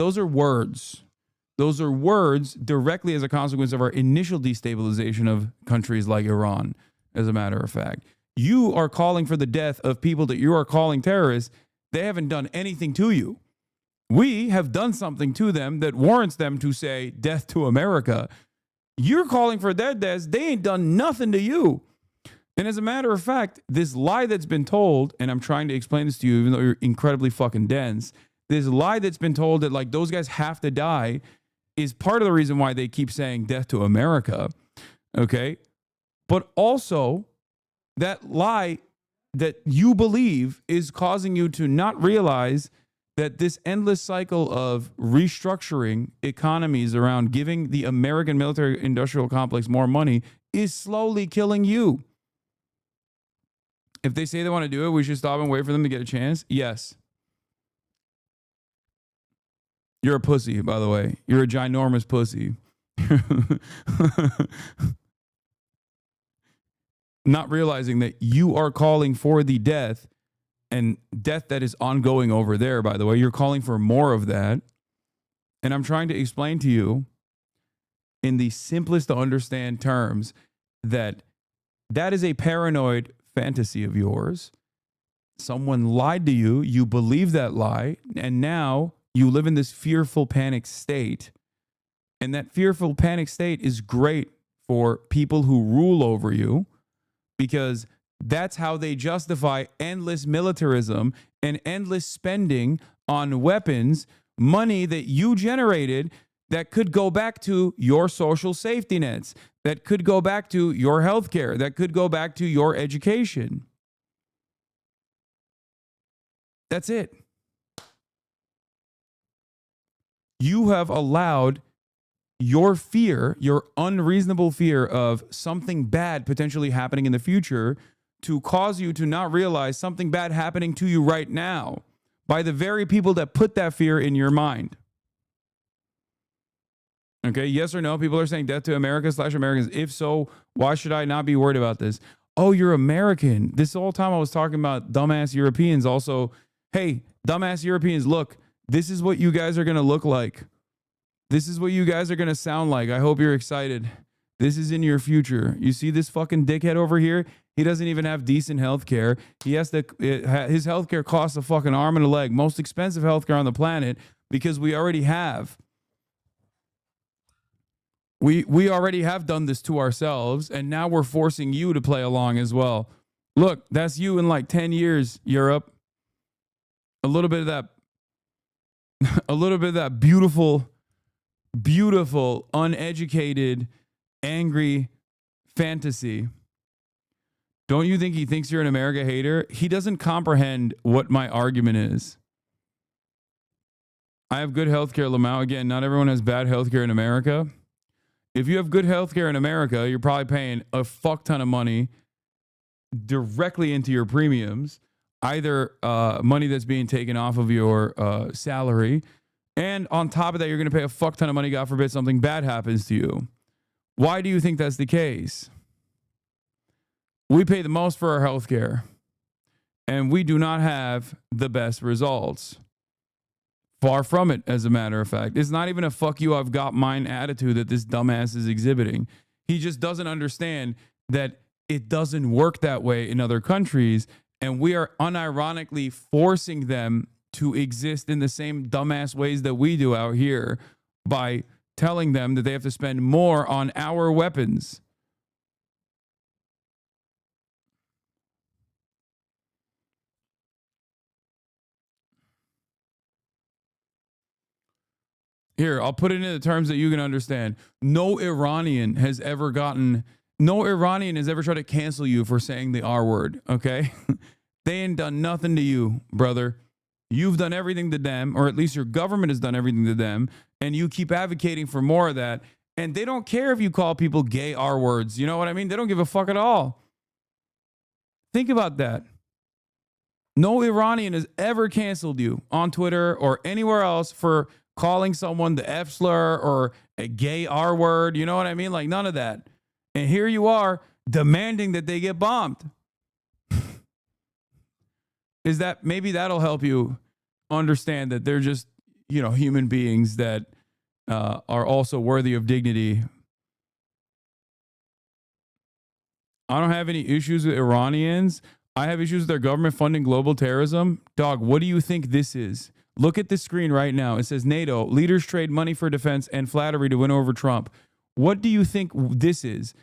Those are words. Those are words directly as a consequence of our initial destabilization of countries like Iran, as a matter of fact. You are calling for the death of people that you are calling terrorists. They haven't done anything to you. We have done something to them that warrants them to say death to America. You're calling for their deaths. They ain't done nothing to you. And as a matter of fact, this lie that's been told, and I'm trying to explain this to you, even though you're incredibly fucking dense, this lie that's been told that like those guys have to die is part of the reason why they keep saying death to America. Okay. But also that lie that you believe is causing you to not realize that this endless cycle of restructuring economies around giving the American military industrial complex more money is slowly killing you. If they say they want to do it, we should stop and wait for them to get a chance. Yes. You're a pussy, by the way. You're a ginormous pussy. Not realizing that you are calling for the death, and death that is ongoing over there, by the way. You're calling for more of that. And I'm trying to explain to you in the simplest to understand terms that that is a paranoid fantasy of yours. Someone lied to you. You believe that lie. And now you live in this fearful panic state. And that fearful panic state is great for people who rule over you, because that's how they justify endless militarism and endless spending on weapons, money that you generated that could go back to your social safety nets, that could go back to your healthcare, that could go back to your education. That's it. You have allowed your fear, your unreasonable fear of something bad potentially happening in the future, to cause you to not realize something bad happening to you right now by the very people that put that fear in your mind. Okay, yes or no? People are saying death to America/Americans. If so, why should I not be worried about this? Oh, you're American. This whole time I was talking about dumbass Europeans also. Hey, dumbass Europeans, look, this is what you guys are going to look like. This is what you guys are going to sound like. I hope you're excited. This is in your future. You see this fucking dickhead over here? He doesn't even have decent health care. He has to, his health care costs a fucking arm and a leg. Most expensive health care on the planet, because we already have. We already have done this to ourselves, and now we're forcing you to play along as well. Look, that's you in like 10 years, Europe. A little bit of that beautiful, uneducated, angry fantasy. Don't you think he thinks you're an America hater? He doesn't comprehend what my argument is. I have good healthcare, Lamau. Again, not everyone has bad healthcare in America. If you have good healthcare in America, you're probably paying a fuck ton of money directly into your premiums, either money that's being taken off of your salary, and on top of that, you're going to pay a fuck ton of money, God forbid something bad happens to you. Why do you think that's the case? We pay the most for our healthcare, and we do not have the best results. Far from it, as a matter of fact. It's not even a fuck you, I've got mine attitude that this dumbass is exhibiting. He just doesn't understand that it doesn't work that way in other countries, and we are unironically forcing them to exist in the same dumbass ways that we do out here by telling them that they have to spend more on our weapons. Here, I'll put it into terms that you can understand. No Iranian has ever tried to cancel you for saying the R word, okay? They ain't done nothing to you, brother. You've done everything to them, or at least your government has done everything to them, and you keep advocating for more of that. And they don't care if you call people gay R words. You know what I mean? They don't give a fuck at all. Think about that. No Iranian has ever canceled you on Twitter or anywhere else for calling someone the F slur or a gay R word. You know what I mean? Like, none of that. And here you are demanding that they get bombed. Is that, maybe that'll help you understand that they're just, human beings that are also worthy of dignity. I don't have any issues with Iranians. I have issues with their government funding global terrorism. Dog, what do you think this is? Look at the screen right now. It says NATO, leaders trade money for defense and flattery to win over Trump. What do you think this is?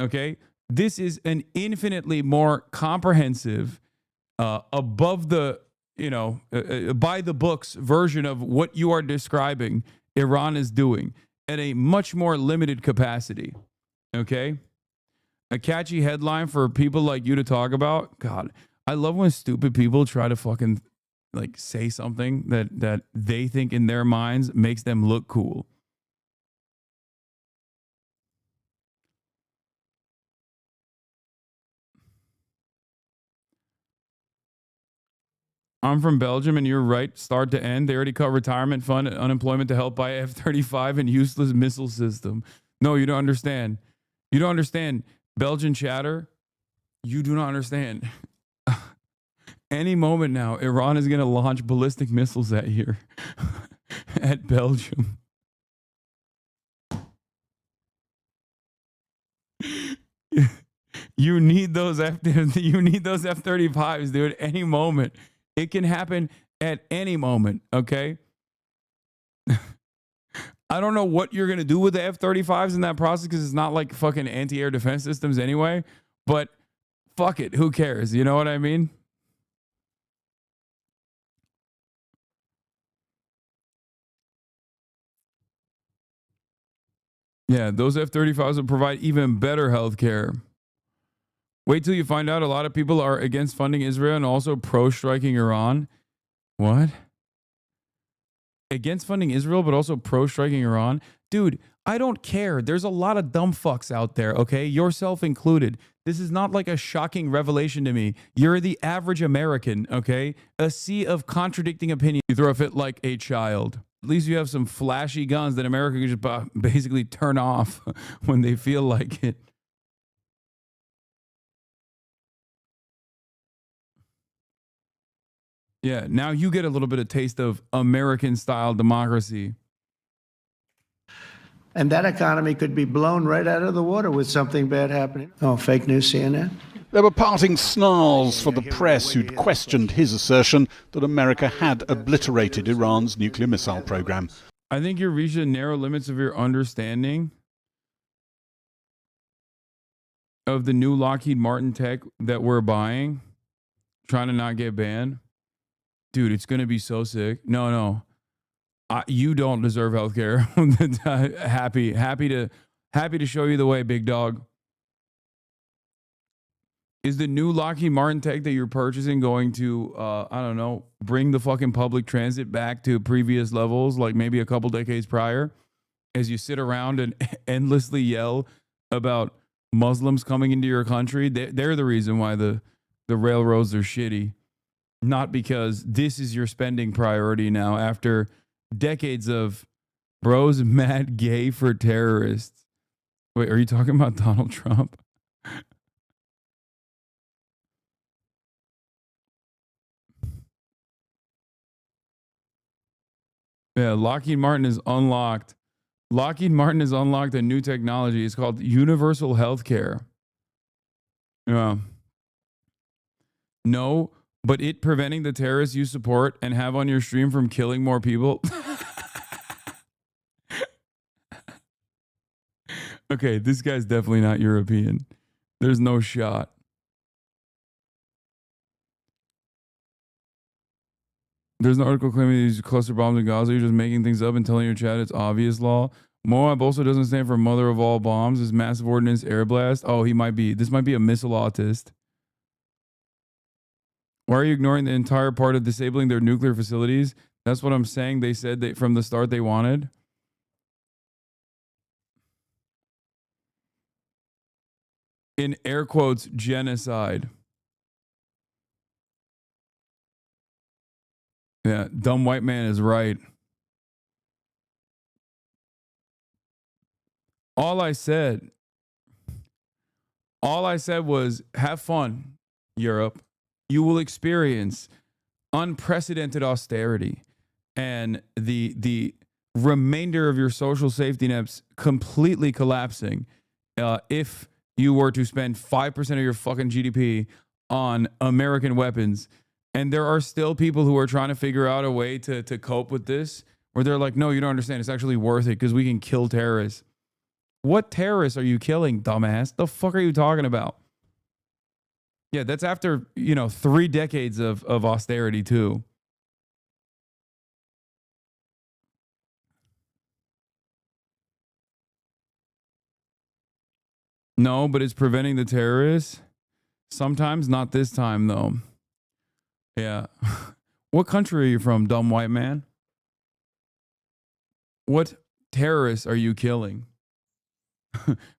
Okay. This is an infinitely more comprehensive, above the, by the books version of what you are describing Iran is doing at a much more limited capacity. Okay. A catchy headline for people like you to talk about. God, I love when stupid people try to fucking like say something that they think in their minds makes them look cool. I'm from Belgium, and you're right, start to end. They already cut retirement fund and unemployment to help buy F-35 and useless missile system. No, you don't understand. You don't understand. Belgian chatter, you do not understand. Any moment now, Iran is going to launch ballistic missiles at you, at Belgium. You need those F-35s, dude. Any moment. It can happen at any moment, okay? I don't know what you're going to do with the F-35s in that process because it's not like fucking anti-air defense systems anyway, but fuck it. Who cares? You know what I mean? Yeah, those F-35s will provide even better health care. Wait till you find out a lot of people are against funding Israel and also pro-striking Iran. What? Against funding Israel, but also pro-striking Iran? Dude, I don't care. There's a lot of dumb fucks out there, okay? Yourself included. This is not like a shocking revelation to me. You're the average American, okay? A sea of contradicting opinions. You throw a fit like a child. At least you have some flashy guns that America can just basically turn off when they feel like it. Yeah, now you get a little bit of taste of American-style democracy. And that economy could be blown right out of the water with something bad happening. Oh, fake news, CNN? There were parting snarls for the press who'd questioned his assertion that America had obliterated Iran's nuclear missile program. I think you're reaching the narrow limits of your understanding of the new Lockheed Martin tech that we're buying, trying to not get banned. Dude, it's going to be so sick. No. You don't deserve healthcare. happy to show you the way, big dog. Is the new Lockheed Martin tech that you're purchasing going to, I don't know, bring the fucking public transit back to previous levels, like maybe a couple decades prior, as you sit around and endlessly yell about Muslims coming into your country? They're the reason why the railroads are shitty. Not because this is your spending priority now after decades of bros mad gay for terrorists. Wait, are you talking about Donald Trump? Yeah, Lockheed Martin is unlocked. Lockheed Martin has unlocked a new technology. It's called universal healthcare. Yeah. No, but it preventing the terrorists you support and have on your stream from killing more people. Okay, this guy's definitely not European. There's no shot. There's an article claiming these cluster bombs in Gaza. You're just making things up and telling your chat it's obvious law. Moab also doesn't stand for mother of all bombs. This massive ordnance air blast. Oh, this might be a missile autist. Why are you ignoring the entire part of disabling their nuclear facilities? That's what I'm saying. They said that from the start they wanted. In air quotes, genocide. Yeah, dumb white man is right. All I said was have fun, Europe. You will experience unprecedented austerity. and the remainder of your social safety nets completely collapsing if you were to spend 5% of your fucking GDP on American weapons. And there are still people who are trying to figure out a way to cope with this, where they're like, no, you don't understand. It's actually worth it because we can kill terrorists. What terrorists are you killing, dumbass? The fuck are you talking about? Yeah, that's after, 3 decades of austerity too. No, but it's preventing the terrorists. Sometimes, not this time though. Yeah. What country are you from, dumb white man? What terrorists are you killing?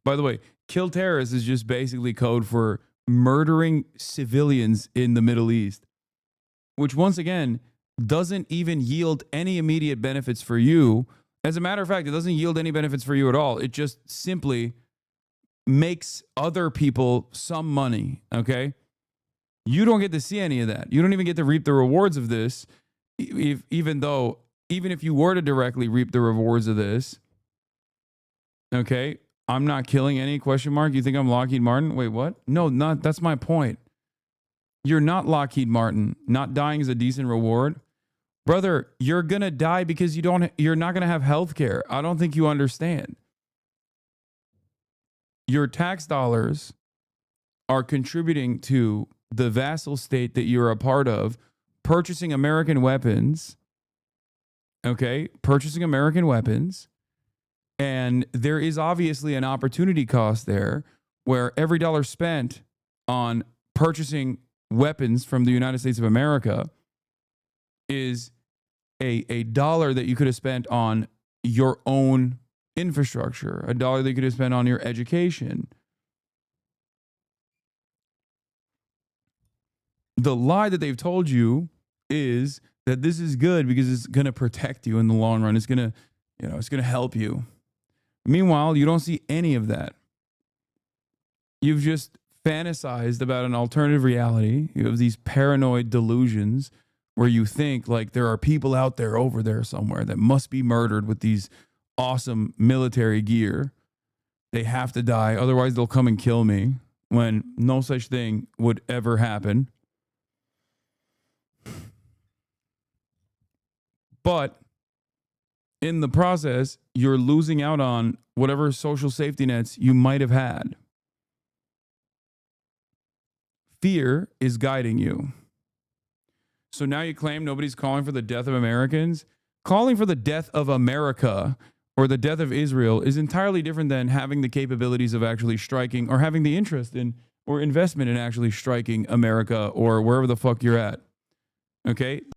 By the way, kill terrorists is just basically code for murdering civilians in the Middle East, which once again doesn't even yield any immediate benefits for you. As a matter of fact, it doesn't yield any benefits for you at all. It just simply makes other people some money, okay? You don't get to see any of that. You don't even get to reap the rewards of this, even if you were to directly reap the rewards of this, okay? I'm not killing any ? You think I'm Lockheed Martin? Wait, what? No, not. That's my point. You're not Lockheed Martin. Not dying is a decent reward. Brother, you're going to die because you're not going to have health care. I don't think you understand. Your tax dollars are contributing to the vassal state that you're a part of, purchasing American weapons. Okay? Purchasing American weapons. And there is obviously an opportunity cost there where every dollar spent on purchasing weapons from the United States of America is a dollar that you could have spent on your own infrastructure, a dollar that you could have spent on your education. The lie that they've told you is that this is good because it's going to protect you in the long run. It's going to, it's going to help you. Meanwhile, you don't see any of that. You've just fantasized about an alternative reality. You have these paranoid delusions where you think like there are people out there over there somewhere that must be murdered with these awesome military gear. They have to die, otherwise they'll come and kill me, when no such thing would ever happen. But in the process, you're losing out on whatever social safety nets you might have had. Fear is guiding you. So now you claim nobody's calling for the death of Americans. Calling for the death of America or the death of Israel is entirely different than having the capabilities of actually striking or having the interest in or investment in actually striking America or wherever the fuck you're at. Okay?